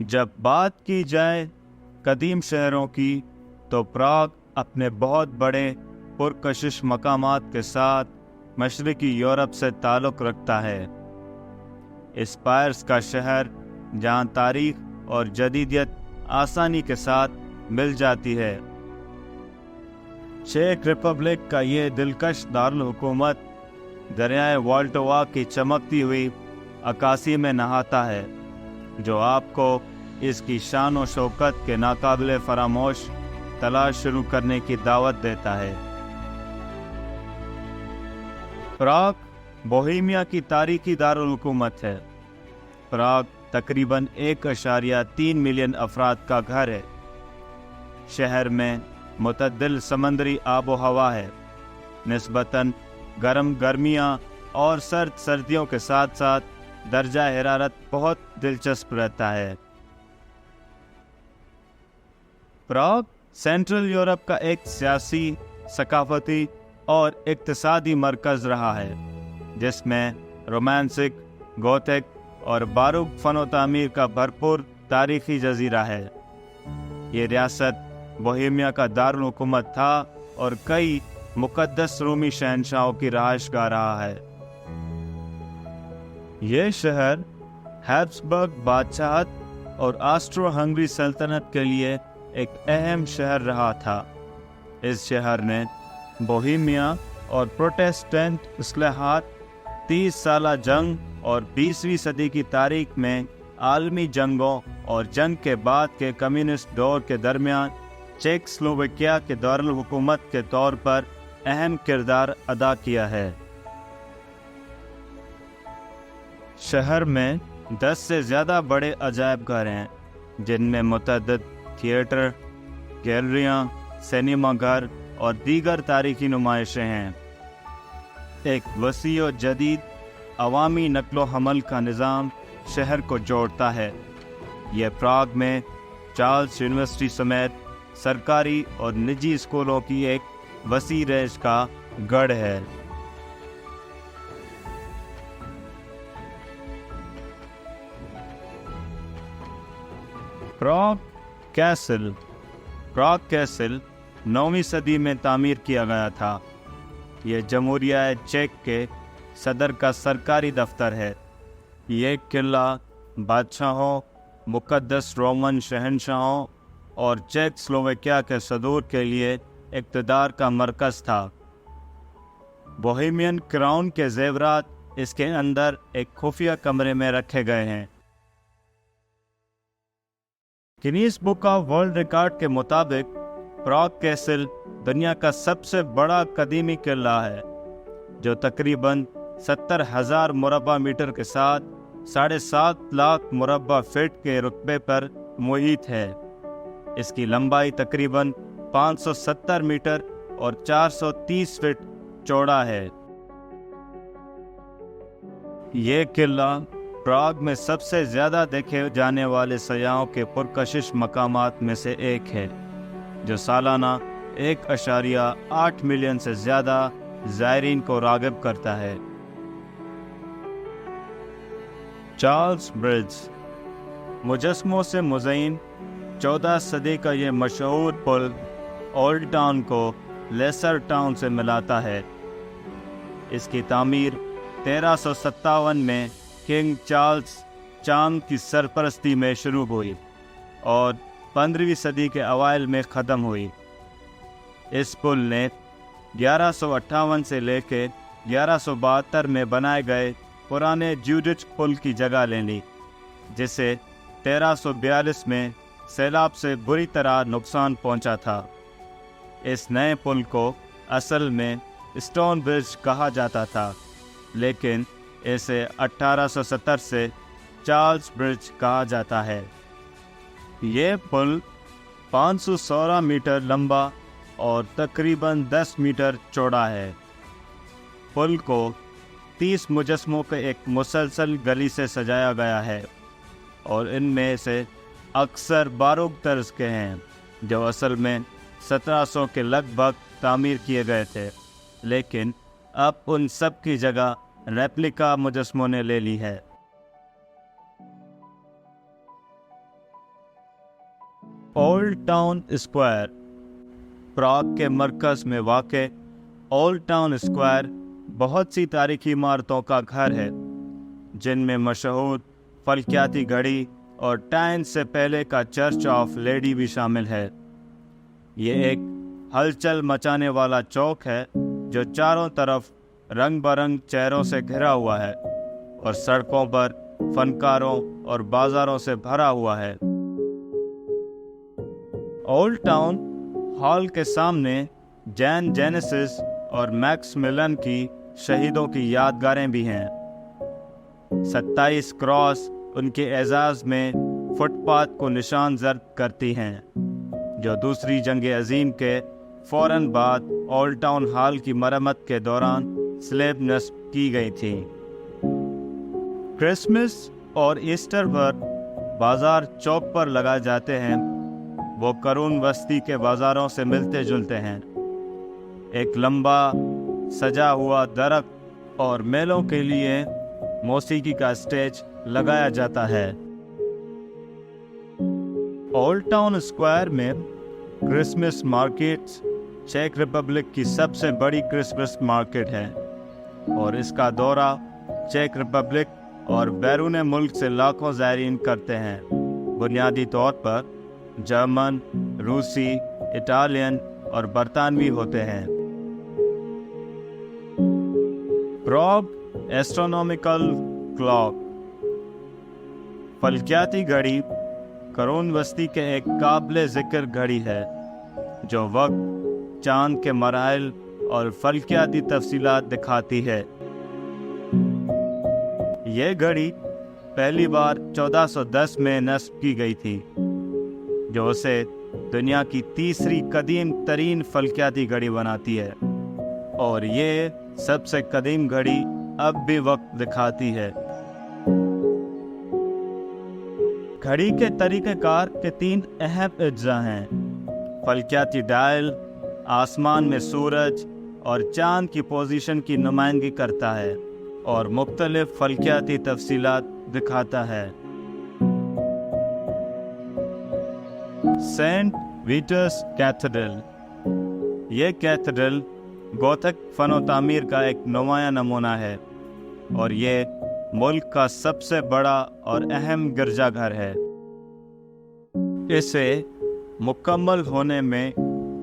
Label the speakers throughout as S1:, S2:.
S1: جب بات کی جائے قدیم شہروں کی تو پراگ اپنے بہت بڑے پرکشش مقامات کے ساتھ مشرقی یورپ سے تعلق رکھتا ہے۔ اسپائرز کا شہر جہاں تاریخ اور جدیدیت آسانی کے ساتھ مل جاتی ہے۔ چیک ریپبلک کا یہ دلکش دارالحکومت دریائے والٹوا کی چمکتی ہوئی عکاسی میں نہاتا ہے، جو آپ کو اس کی شان و شوکت کے ناقابل فراموش تلاش شروع کرنے کی دعوت دیتا ہے۔ پراگ بوہیمیا کی تاریخی دارالحکومت ہے۔ پراگ تقریباً 1.3 ملین افراد کا گھر ہے۔ شہر میں معتدل سمندری آب و ہوا ہے، نسبتاً گرم گرمیاں اور سرد سردیوں کے ساتھ ساتھ درجہ حرارت بہت دلچسپ رہتا ہے۔ پراگ سینٹرل یورپ کا ایک سیاسی، ثقافتی اور اقتصادی مرکز رہا ہے، جس میں رومانسک، گوتھک اور باروک فن و تعمیر کا بھرپور تاریخی جزیرہ ہے۔ یہ ریاست بوہیمیا کا دارالحکومت تھا اور کئی مقدس رومی شہنشاہوں کی رہائش گاہ رہا ہے۔ یہ شہر ہیبسبرگ بادشاہت اور آسٹرو ہنگری سلطنت کے لیے ایک اہم شہر رہا تھا۔ اس شہر نے بوہیمیا اور پروٹسٹنٹ اصلاحات، 30 سالہ جنگ اور 20ویں صدی کی تاریخ میں عالمی جنگوں اور جنگ کے بعد کے کمیونسٹ دور کے درمیان چیک سلوواکیہ کے دارالحکومت کے طور پر اہم کردار ادا کیا ہے۔ شہر میں 10 سے زیادہ بڑے عجائب گھر ہیں، جن میں متعدد تھیٹر، گیلریاں، سینما گھر اور دیگر تاریخی نمائشیں ہیں۔ ایک وسیع و جدید عوامی نقل و حمل کا نظام شہر کو جوڑتا ہے۔ یہ پراگ میں چارلس یونیورسٹی سمیت سرکاری اور نجی اسکولوں کی ایک وسیع رینج کا گڑھ ہے۔ Prague castle. پراگ کیسل 9ویں صدی میں تعمیر کیا گیا تھا۔ یہ جمہوریہ چیک کے صدر کا سرکاری دفتر ہے۔ یہ قلعہ بادشاہوں، مقدس رومن شہنشاہوں اور چیک سلوواکیہ کے صدور کے لیے اقتدار کا مرکز تھا۔ بوہیمین کراؤن کے زیورات اس کے اندر ایک خفیہ کمرے میں رکھے گئے ہیں۔ Guinness book of world record کے مطابق پراگ کیسل دنیا کا سب سے بڑا قدیمی قلعہ ہے، جو تقریباً 70,000 مربع میٹر کے ساتھ 7.5 لاکھ مربع فٹ کے رقبے پر محیط ہے۔ اس کی لمبائی تقریباً 570 میٹر اور 430 فٹ چوڑا ہے۔ یہ قلعہ پراگ میں سب سے زیادہ دیکھے جانے والے سیاحوں کے پرکشش مقامات میں سے ایک ہے، جو سالانہ 1.8 ملین سے زیادہ زائرین کو راغب کرتا ہے۔ چارلس برج مجسموں سے مزین 14 صدی کا یہ مشہور پل اولڈ ٹاؤن کو لیسر ٹاؤن سے ملاتا ہے۔ اس کی تعمیر 1357 میں کنگ چارلس چانگ کی سرپرستی میں شروع ہوئی اور 15ویں صدی کے اوائل میں ختم ہوئی۔ اس پل نے 1158 سے لے کے 1172 میں بنائے گئے پرانے جیوڈچ پل کی جگہ لے لی، جسے 1342 میں سیلاب سے بری طرح نقصان پہنچا تھا۔ اس نئے پل کو اصل میں اسٹون برج کہا جاتا تھا، لیکن اسے 1870 سے چارلس برج کہا جاتا ہے۔ یہ پل 516 میٹر لمبا اور تقریباً 10 میٹر چوڑا ہے۔ پل کو 30 مجسموں کے ایک مسلسل گلی سے سجایا گیا ہے، اور ان میں سے اکثر باروک طرز کے ہیں، جو اصل میں 1700 کے لگ بھگ تعمیر کیے گئے تھے، لیکن اب ان سب کی جگہ ریپلیکا مجسموں نے لے لی ہے۔ اولڈ ٹاؤن اسکوائر پراگ کے مرکز میں واقع اولڈ ٹاؤن اسکوائر بہت سی تاریخی عمارتوں کا گھر ہے، جن میں مشہور فلکیاتی گھڑی اور ٹائم سے پہلے کا چرچ آف لیڈی بھی شامل ہے۔ یہ ایک ہلچل مچانے والا چوک ہے جو چاروں طرف رنگ برنگ چہروں سے گھرا ہوا ہے اور سڑکوں پر فنکاروں اور بازاروں سے بھرا ہوا ہے۔ اولڈ ٹاؤن ہال کے سامنے جین جینیسس اور میکس ملن کی شہیدوں کی یادگاریں بھی ہیں۔ 27 کراس ان کے اعزاز میں فٹ پاتھ کو نشان زد کرتی ہیں، جو دوسری جنگ عظیم کے فوراً بعد اولڈ ٹاؤن ہال کی مرمت کے دوران سلیب نصب کی گئی تھیں۔ کرسمس اور ایسٹر پر بازار چوک پر لگائے جاتے ہیں، وہ قرون وسطی کے بازاروں سے ملتے جلتے ہیں۔ ایک لمبا سجا ہوا درخت اور میلوں کے لیے موسیقی کا اسٹیج لگایا جاتا ہے۔ اولڈ ٹاؤن اسکوائر میں کرسمس مارکیٹ چیک ریپبلک کی سب سے بڑی کرسمس مارکیٹ ہے، اور اس کا دورہ چیک ریپبلک اور بیرون ملک سے لاکھوں زائرین کرتے ہیں۔ بنیادی طور پر جرمن، روسی، اٹالین اور برطانوی ہوتے ہیں۔ پراگ ایسٹرونومیکل کلاک فلکیاتی گھڑی قرون وسطی کے ایک قابل ذکر گھڑی ہے جو وقت، چاند کے مراحل اور فلکیاتی تفصیلات دکھاتی ہے۔ یہ گھڑی پہلی بار 1410 میں نصب کی گئی تھی، جو اسے دنیا کی تیسری قدیم ترین فلکیاتی گھڑی بناتی ہے، اور یہ سب سے قدیم گھڑی اب بھی وقت دکھاتی ہے۔ گھڑی کے طریقہ کار کے 3 اہم اجزاء ہیں۔ فلکیاتی ڈائل آسمان میں سورج اور چاند کی پوزیشن کی نمائندگی کرتا ہے اور مختلف فلکیاتی تفصیلات دکھاتا ہے۔ سینٹ ویٹرس کیتھیڈرل یہ کیتھیڈرل گوتھک فن و تعمیر کا ایک نمایاں نمونہ ہے، اور یہ ملک کا سب سے بڑا اور اہم گرجا گھر ہے۔ اسے مکمل ہونے میں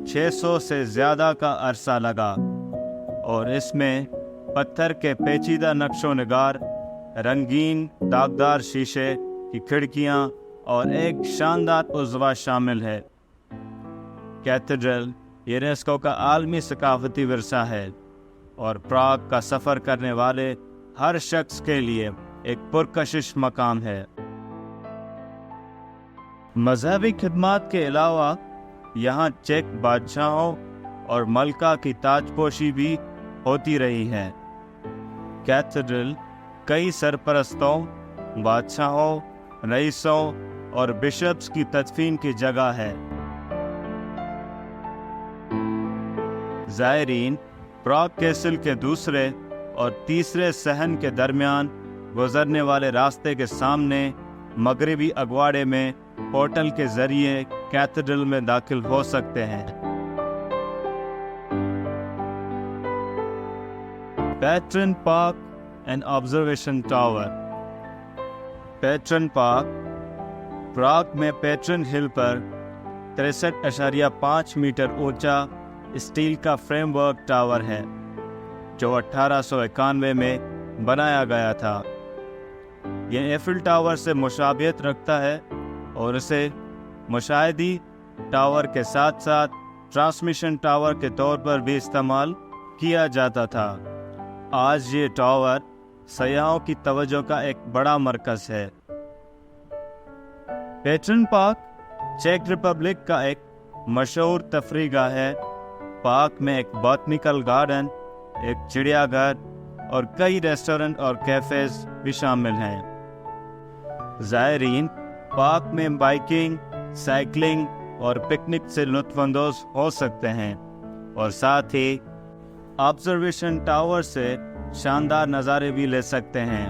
S1: 600 سے زیادہ کا عرصہ لگا، اور اس میں پتھر کے پیچیدہ نقش و نگار، رنگین داغدار شیشے کی کھڑکیاں اور ایک شاندار عضوہ شامل ہے۔ کیتھیڈرل یونیسکو کا عالمی ثقافتی ورثہ ہے، اور پراگ کا سفر کرنے والے ہر شخص کے لیے ایک پرکشش مقام ہے۔ مذہبی خدمات کے علاوہ یہاں چیک بادشاہوں اور ملکہ کی تاج پوشی بھی ہوتی رہی ہے۔ کیتھیڈرل کئی سرپرستوں، بادشاہوں، رئیسوں اور بشپس کی تدفین کی جگہ ہے۔ زائرین پراگ کیسل کے دوسرے اور تیسرے صحن کے درمیان گزرنے والے راستے کے سامنے مغربی اگواڑے میں پورٹل کے ذریعے کیتھیڈرل میں داخل ہو سکتے ہیں۔ Petrin park and observation tower Petrin park Prague میں پیٹرن ہل پر 63.5 میٹر اونچا اسٹیل کا فریم ورک ٹاور ہے، جو 1891 میں بنایا گیا تھا۔ یہ ایفل ٹاور سے مشابہت رکھتا ہے اور اسے مشاہدی ٹاور کے ساتھ ساتھ ٹرانسمیشن ٹاور کے طور پر بھی استعمال کیا جاتا تھا۔ آج یہ ٹاور سیاحوں کی توجہ کا ایک بڑا مرکز ہے۔ پیٹرن پارک چیک ریپبلک کا ایک مشہور تفریح گاہ ہے۔ پارک میں ایک باٹنیکل گارڈن، ایک چڑیا گھر اور کئی ریسٹورنٹ اور کیفیز بھی شامل ہیں۔ زائرین پارک میں بائیکنگ، سائیکلنگ اور پکنک سے لطف اندوز ہو سکتے ہیں، اور ساتھ ہی آبزرویشن ٹاور سے شاندار نظارے بھی لے سکتے ہیں۔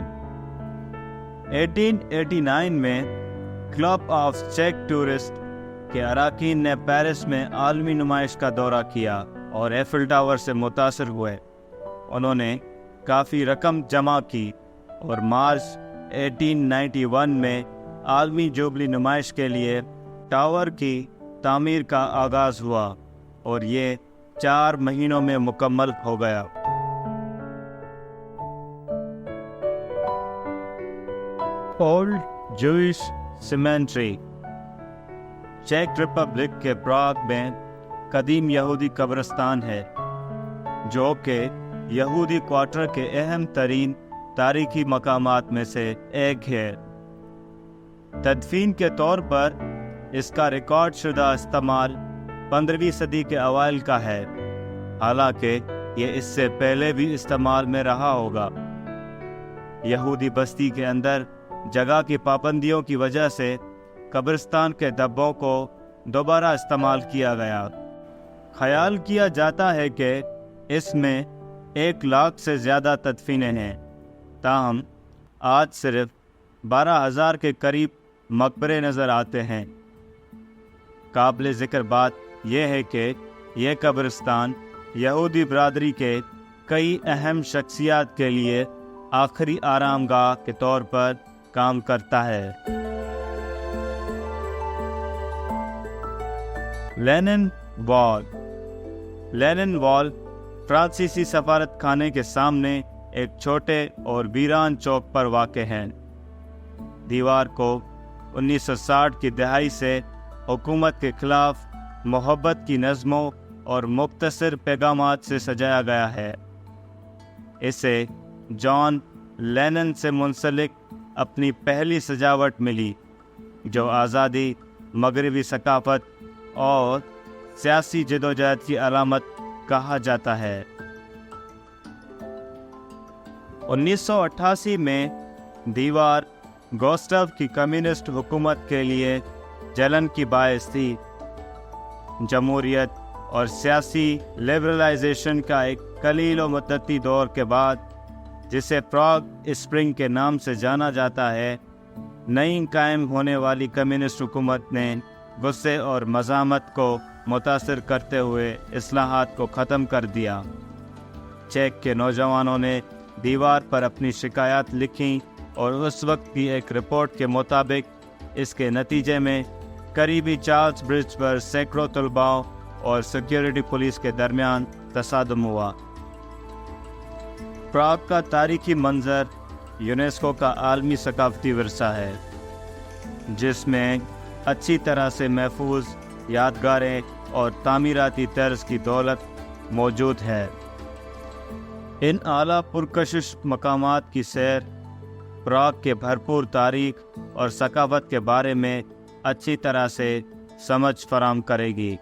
S1: 1889 میں کلب آف چیک ٹورسٹ کہ اراکین نے پیرس میں عالمی نمائش کا دورہ کیا اور ایفل ٹاور سے متاثر ہوئے۔ انہوں نے کافی رقم جمع کی اور مارچ 1891 میں عالمی جوبلی نمائش کے لیے ٹاور کی تعمیر کا آغاز ہوا اور یہ 4 مہینوں میں مکمل ہو گیا۔ اولڈ جوئش سیمنٹری چیک ریپبلک کے پراگ میں قدیم یہودی قبرستان ہے، جو کہ یہودی کوارٹر کے اہم ترین تاریخی مقامات میں سے ایک ہے۔ تدفین کے طور پر اس کا ریکارڈ شدہ استعمال 15ویں صدی کے اوائل کا ہے، حالانکہ یہ اس سے پہلے بھی استعمال میں رہا ہوگا۔ یہودی بستی کے اندر جگہ کی پابندیوں کی وجہ سے قبرستان کے دبوں کو دوبارہ استعمال کیا گیا۔ خیال کیا جاتا ہے کہ اس میں 1 لاکھ سے زیادہ تدفینیں ہیں، تاہم آج صرف 12,000 کے قریب مقبرے نظر آتے ہیں۔ قابل ذکر بات یہ ہے کہ یہ قبرستان یہودی برادری کے کئی اہم شخصیات کے لیے آخری آرام گاہ کے طور پر کام کرتا ہے۔ لینن وال فرانسیسی سفارت خانے کے سامنے ایک چھوٹے اور ویران چوک پر واقع ہے۔ دیوار کو 1960 کی دہائی سے حکومت کے خلاف محبت کی نظموں اور مختصر پیغامات سے سجایا گیا ہے۔ اسے جان لینن سے منسلک اپنی پہلی سجاوٹ ملی، جو آزادی، مغربی ثقافت اور سیاسی جدوجہد کی علامت کہا جاتا ہے۔ 1988 میں دیوار گوسٹاو کی کمیونسٹ حکومت کے لیے جلن کی باعث تھی۔ جمہوریت اور سیاسی لبرلائزیشن کا ایک قلیل و مدتی دور کے بعد، جسے پراگ اسپرنگ کے نام سے جانا جاتا ہے، نئی قائم ہونے والی کمیونسٹ حکومت نے غصے اور مزاحمت کو متاثر کرتے ہوئے اصلاحات کو ختم کر دیا۔ چیک کے نوجوانوں نے دیوار پر اپنی شکایات لکھیں اور اس وقت کی ایک رپورٹ کے مطابق اس کے نتیجے میں قریبی چارلس برج پر سینکڑوں طلباء اور سیکیورٹی پولیس کے درمیان تصادم ہوا۔ پراگ کا تاریخی منظر یونیسکو کا عالمی ثقافتی ورثہ ہے، جس میں اچھی طرح سے محفوظ یادگاریں اور تعمیراتی طرز کی دولت موجود ہے۔ ان اعلیٰ پرکشش مقامات کی سیر پراگ کے بھرپور تاریخ اور ثقافت کے بارے میں اچھی طرح سے سمجھ فراہم کرے گی۔